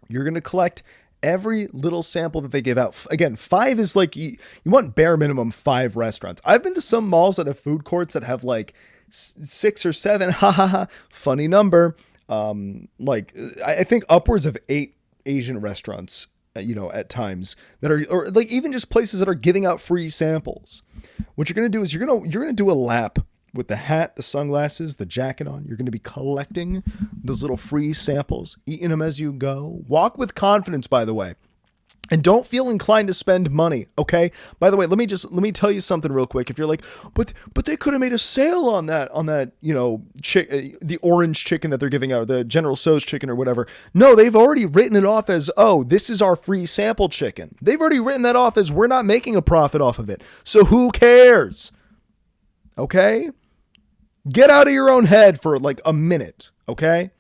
You're going to collect every little sample that they give out. Again, 5 is like, you want bare minimum 5 restaurants. I've been to some malls that have food courts that have like 6 or 7, hahaha, funny number. Like I think upwards of 8 Asian restaurants, you know, at times that are, or like even just places that are giving out free samples. What you're going to do is you're going to do a lap with the hat, the sunglasses, the jacket on. You're going to be collecting those little free samples, eating them as you go. Walk with confidence, by the way. And don't feel inclined to spend money, okay? By the way, let me tell you something real quick. If you're like, but they could have made a sale on that, you know, the orange chicken that they're giving out, the General Tso's chicken or whatever. No, they've already written it off as, oh, this is our free sample chicken. They've already written that off as we're not making a profit off of it. So who cares? Okay? Get out of your own head for like a minute, okay?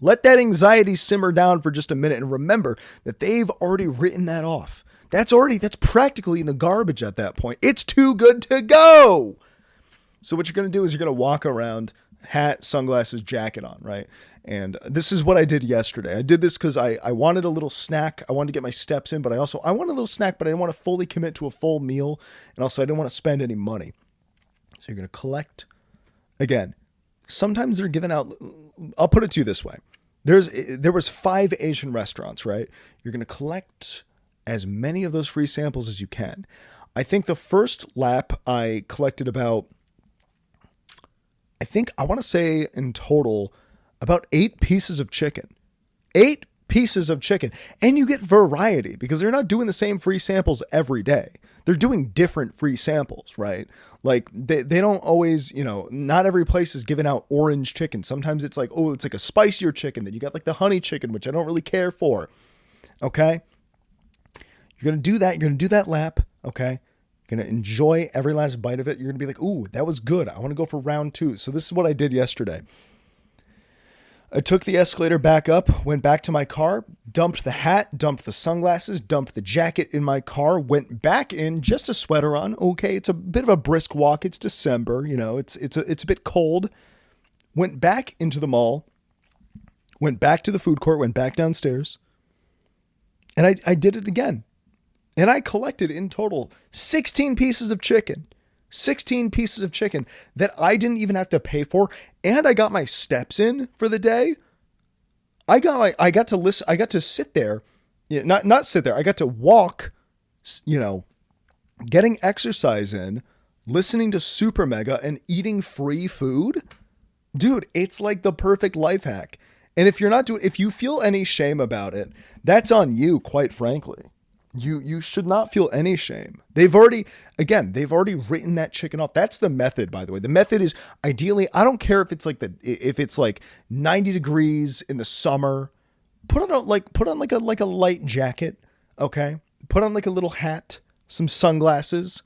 Let that anxiety simmer down for just a minute and remember that they've already written that off. That's practically in the garbage at that point. It's too good to go. So what you're going to do is you're going to walk around, hat, sunglasses, jacket on, right? And this is what I did yesterday. I did this because I wanted a little snack. I wanted to get my steps in, but I wanted a little snack, but I didn't want to fully commit to a full meal. And also I didn't want to spend any money. So you're going to collect. Again, sometimes they're giving out, I'll put it to you this way. There was 5 Asian restaurants, right? You're going to collect as many of those free samples as you can. I think the first lap I collected about, I want to say in total, about 8 pieces of chicken. 8 pieces of chicken. And you get variety because they're not doing the same free samples every day. They're doing different free samples, right? Like they don't always, you know, not every place is giving out orange chicken. Sometimes it's like, oh, it's like a spicier chicken. Then you got like the honey chicken, which I don't really care for. Okay. You're going to do that. You're going to do that lap. Okay. You're going to enjoy every last bite of it. You're going to be like, ooh, that was good. I want to go for round 2. So this is what I did yesterday. I took the escalator back up, went back to my car, dumped the hat, dumped the sunglasses, dumped the jacket in my car, went back in, just a sweater on. Okay, it's a bit of a brisk walk. It's December, you know, it's a bit cold. Went back into the mall, went back to the food court, went back downstairs, and I did it again. And I collected in total 16 pieces of chicken. 16 pieces of chicken that I didn't even have to pay for, and I got my steps in for the day. I got to sit there, not sit there. I got to walk, you know, getting exercise in, listening to Super Mega, and eating free food, dude, it's like the perfect life hack. And if you're not doing, if you feel any shame about it, that's on you, quite frankly. You should not feel any shame. They've already written that chicken off. That's the method, by the way. The method is ideally, I don't care if it's like 90 degrees in the summer, put on like a light jacket, okay? Put on like a little hat, some sunglasses,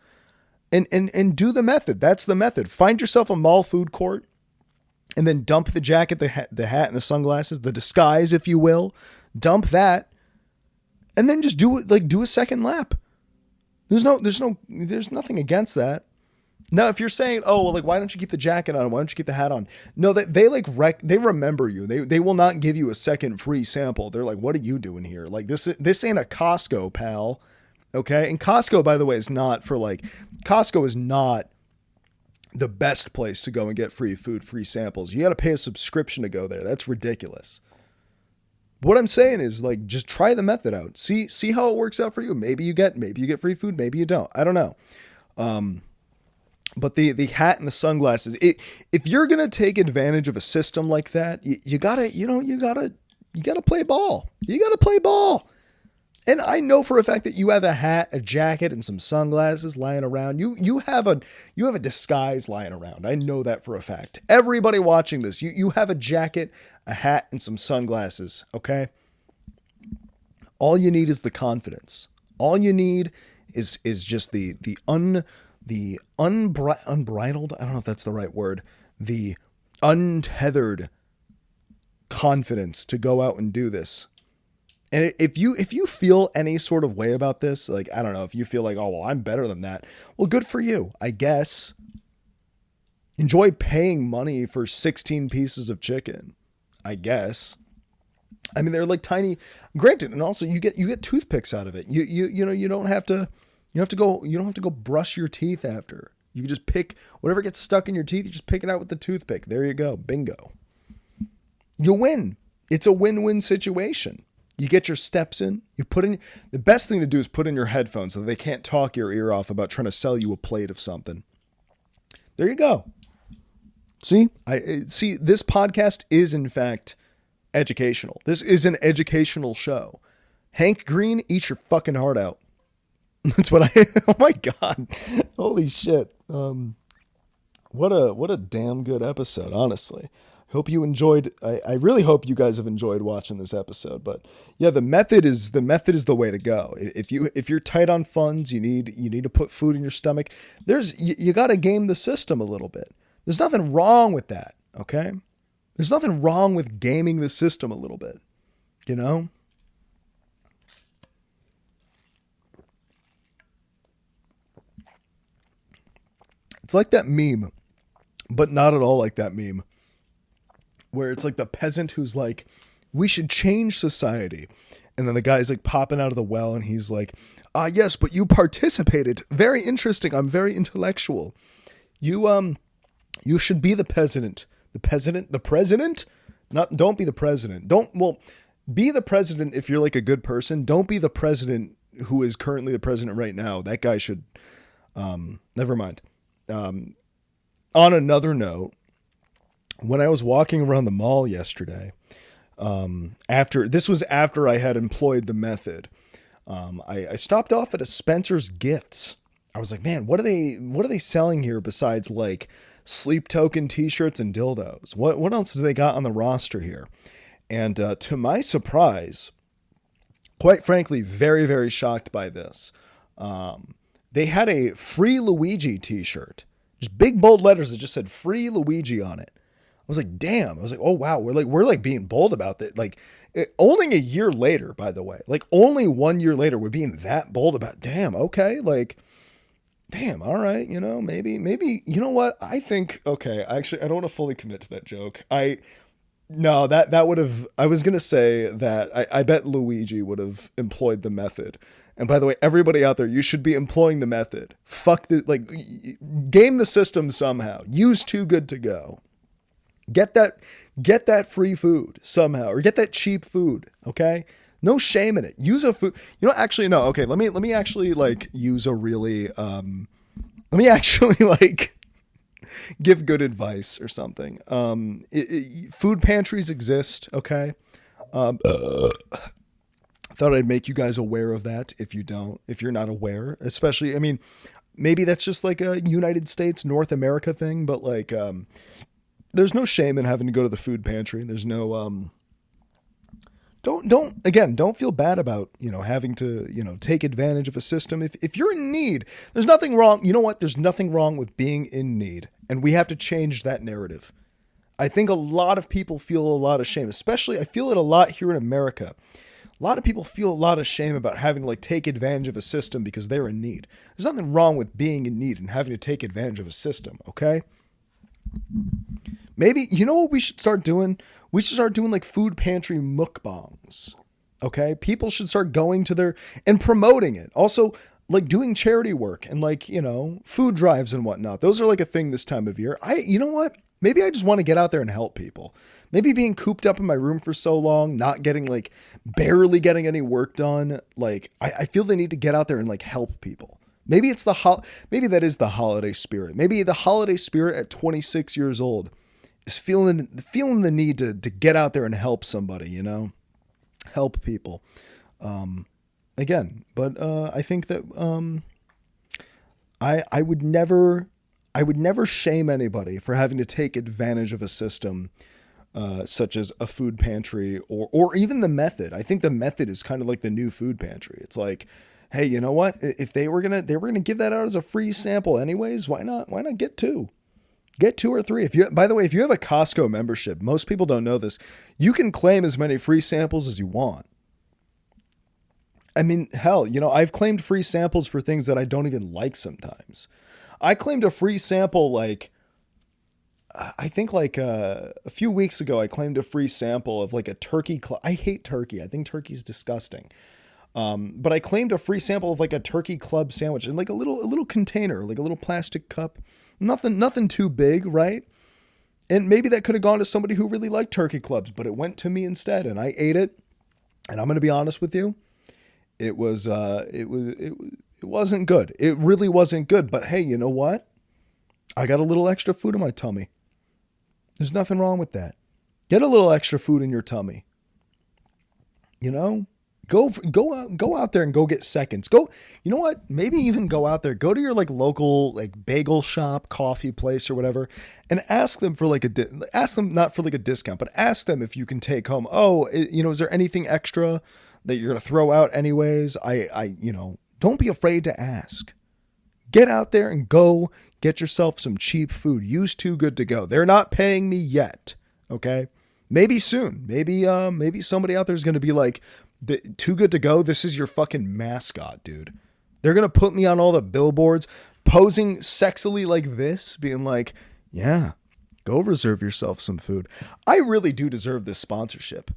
and do the method. That's the method. Find yourself a mall food court and then dump the jacket, the hat and the sunglasses, the disguise, if you will. Dump that. And then just do a second lap. There's nothing against that. Now, if you're saying, oh, well, like, why don't you keep the jacket on? Why don't you keep the hat on? No, they remember you. They will not give you a second free sample. They're like, what are you doing here? Like, this ain't a Costco, pal. Okay. And Costco, by the way, Costco is not the best place to go and get free food, free samples. You got to pay a subscription to go there. That's ridiculous. What I'm saying is, like, just try the method out. See how it works out for you. Maybe you get free food. Maybe you don't. I don't know. But the hat and the sunglasses, if you're going to take advantage of a system like that, you gotta play ball. You gotta play ball. And I know for a fact that you have a hat, a jacket, and some sunglasses lying around. You have a disguise lying around. I know that for a fact. Everybody watching this, you have a jacket, a hat, and some sunglasses, okay? All you need is the confidence. All you need is just the unbridled, I don't know if that's the right word, the untethered confidence to go out and do this. And if you feel any sort of way about this, like, I don't know, if you feel like, oh, well, I'm better than that, well, good for you, I guess. Enjoy paying money for 16 pieces of chicken, I guess. I mean, they're like tiny, granted, and also you get toothpicks out of it. You don't have to go brush your teeth after. You can just pick whatever gets stuck in your teeth, you just pick it out with the toothpick. There you go. Bingo. You win. It's a win-win situation. You get your steps in, the best thing to do is put in your headphones so that they can't talk your ear off about trying to sell you a plate of something. There you go. See, this podcast is in fact educational. This is an educational show. Hank Green, eat your fucking heart out. That's what oh my God. Holy shit. What a damn good episode, honestly. Hope you enjoyed. I really hope you guys have enjoyed watching this episode. But yeah, the method is the way to go. If you're tight on funds, you need to put food in your stomach. You got to game the system a little bit. There's nothing wrong with that. Okay, there's nothing wrong with gaming the system a little bit. You know. It's like that meme, but not at all like that meme, where it's like the peasant who's like, we should change society. And then the guy's like popping out of the well and he's like, yes, but you participated. Very interesting. I'm very intellectual. You should be the president. The president? Don't be the president. Be the president if you're like a good person. Don't be the president who is currently the president right now. That guy should, never mind. On another note, when I was walking around the mall yesterday, after I had employed the method, I stopped off at a Spencer's Gifts. I was like, man, what are they selling here besides like sleep token t-shirts and dildos? What else do they got on the roster here? And to my surprise, quite frankly, very, very shocked by this, they had a Free Luigi t-shirt, just big bold letters that just said Free Luigi on it. I was like, damn. I was like, oh wow, we're like being bold about that. Like, only a year later, by the way, like only 1 year later, we're being that bold about. Damn, okay, like, damn, all right, maybe, you know what? I think, okay, actually, I don't want to fully commit to that joke. No, that would have. I was gonna say that I bet Luigi would have employed the method. And by the way, everybody out there, you should be employing the method. Game the system somehow. Use Too Good to Go. Get that free food somehow, or get that cheap food. Okay, No shame in it. Use a food. Actually, no. Okay, let me actually like use a really let me actually like give good advice or something. Food pantries exist. Okay. Thought I'd make you guys aware of that if you're not aware, especially, I mean, maybe that's just like a United States, North America thing, but like, there's no shame in having to go to the food pantry. There's no, don't feel bad about, having to, take advantage of a system. If you're in need, there's nothing wrong. You know what? There's nothing wrong with being in need. And we have to change that narrative. I think a lot of people feel a lot of shame, especially I feel it a lot here in America. A lot of people feel a lot of shame about having to like take advantage of a system because they're in need. There's nothing wrong with being in need and having to take advantage of a system. Okay. Maybe, you know what we should start doing? We should start doing like food pantry mukbangs. Okay. People should start going to and promoting it. Also, like doing charity work and like, food drives and whatnot. Those are like a thing this time of year. You know what? Maybe I just want to get out there and help people. Maybe being cooped up in my room for so long, not getting like barely getting any work done. Like I feel the need to get out there and like help people. Maybe it's maybe that is the holiday spirit. Maybe the holiday spirit at 26 years old is feeling the need to get out there and help somebody, help people. Again, but I think that I would never shame anybody for having to take advantage of a system such as a food pantry or even the method. I think the method is kind of like the new food pantry. It's like, hey, you know what? If they were gonna give that out as a free sample anyways, why not get two? Get 2 or 3. By the way, if you have a Costco membership, most people don't know this, you can claim as many free samples as you want. I mean, hell, I've claimed free samples for things that I don't even like sometimes. I claimed a free sample I think a few weeks ago, I claimed a free sample of like a turkey. I hate turkey. I think turkey's disgusting. But I claimed a free sample of like a turkey club sandwich in like a little container, like a little plastic cup. Nothing too big, right? And maybe that could have gone to somebody who really liked turkey clubs, but it went to me instead, and I ate it. And I'm going to be honest with you, it wasn't good. It really wasn't good. But hey, you know what? I got a little extra food in my tummy. There's nothing wrong with that. Get a little extra food in your tummy. Go out there and go get seconds. You know what? Maybe even go out there, go to your like local like bagel shop, coffee place or whatever, and ask them for like ask them not for like a discount, but ask them if you can take home. Oh, is there anything extra that you're going to throw out anyways? Don't be afraid to ask. Get out there and go get yourself some cheap food. Use Too Good To Go. They're not paying me yet. Okay. Maybe soon. Maybe somebody out there is going to be like, Too Good To Go. This is your fucking mascot, dude. They're going to put me on all the billboards posing sexily like this, being like, yeah, go reserve yourself some food. I really do deserve this sponsorship.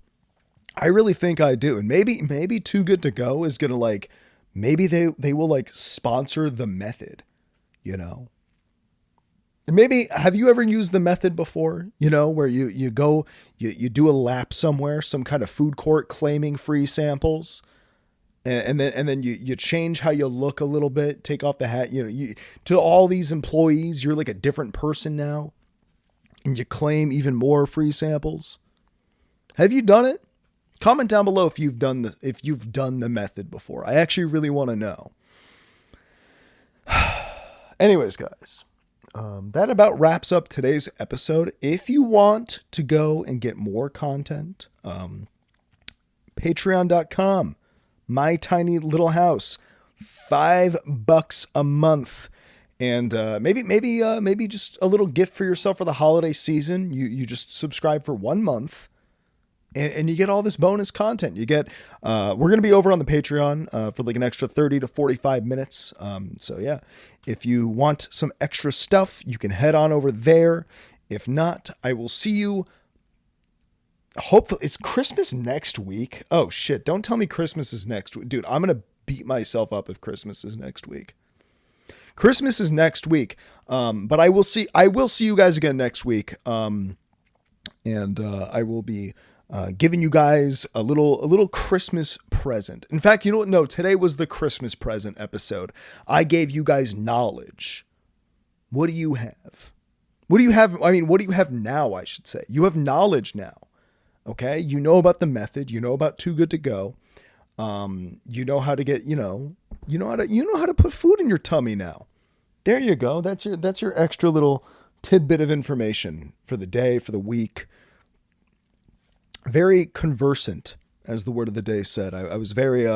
I really think I do. And maybe Too Good To Go is going to like, maybe they will like sponsor the method, Maybe, have you ever used the method before, where you go, you do a lap somewhere, some kind of food court claiming free samples and then you change how you look a little bit, take off the hat, to all these employees, you're like a different person now and you claim even more free samples. Have you done it? Comment down below if you've done the method before. I actually really want to know. Anyways, guys, that about wraps up today's episode. If you want to go and get more content, patreon.com, my tiny little house, $5 a month. And maybe just a little gift for yourself for the holiday season. You just subscribe for 1 month. And you get all this bonus content. You get, we're going to be over on the Patreon for like an extra 30 to 45 minutes. So yeah, if you want some extra stuff, you can head on over there. If not, I will see you. Hopefully, is Christmas next week? Oh shit. Don't tell me Christmas is next week. Dude, I'm going to beat myself up if Christmas is next week. Christmas is next week. But I will see you guys again next week. And I will be giving you guys a little Christmas present. In fact, you know what? No, today was the Christmas present episode. I gave you guys knowledge. What do you have? What do you have? I mean, what do you have now, I should say? You have knowledge now. Okay? You know about the method. You know about Too Good to Go. You know how to get, you know how to put food in your tummy now. There you go. That's your extra little tidbit of information for the day, for the week. Very conversant, as the word of the day said. I was very,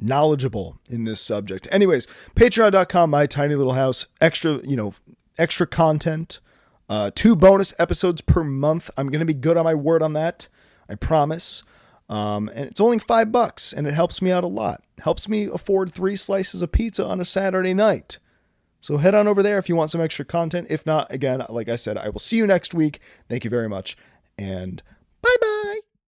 knowledgeable in this subject. Anyways, patreon.com, my tiny little house, extra content, 2 bonus episodes per month. I'm going to be good on my word on that. I promise. And it's only $5 and it helps me out a lot. Helps me afford 3 slices of pizza on a Saturday night. So head on over there if you want some extra content. If not, again, like I said, I will see you next week. Thank you very much. And bye-bye.